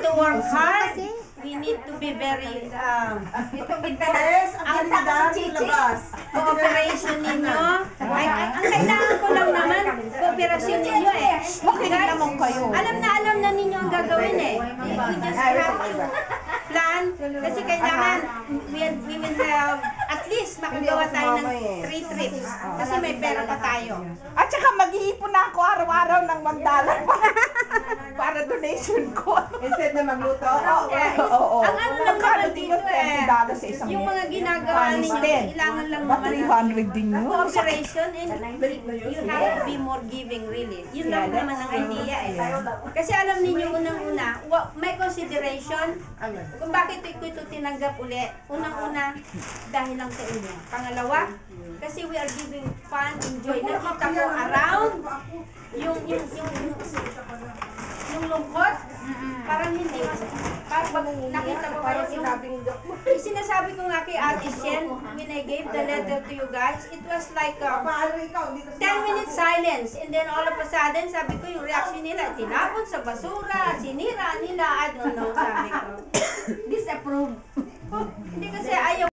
to work hard. We need to be very, ang cooperation ninyo. Ang kailangan ko lang naman, cooperation ninyo eh. Guys, alam na ninyo ang gagawin eh. We just have to plan. Kasi kailangan, we will have, at least makagawa tayo ng 3 trips. Kasi may pera pa tayo. At saka mag-iipon na ako araw-araw ng $1 para donation ko. Instead na magluto. Oo. Ang ano lang naman dito eh, $30 sa isang yung mga ginagawa ninyo, kailangan lang naman 300 din yun. cooperation and you have to be more giving really. Yun lang naman ang idea eh. Kasi alam niyo unang-una, may consideration kung bakit ko ito tinanggap uli. Unang-una, dahil lang sa inyo. Pangalawa, kasi we are giving fun, enjoy. Nakita ko around yung lungkot, parang hindi mas, parang nakita ko parang sinasabi ko nga kay Ate Shen, when I gave the letter to you guys, it was like 10 minutes silence, and then all of a sudden, sabi ko yung reaction nila, tinapon sa basura, sinira nila, I don't know, sabi ko. Disapprove. Hindi kasi ayaw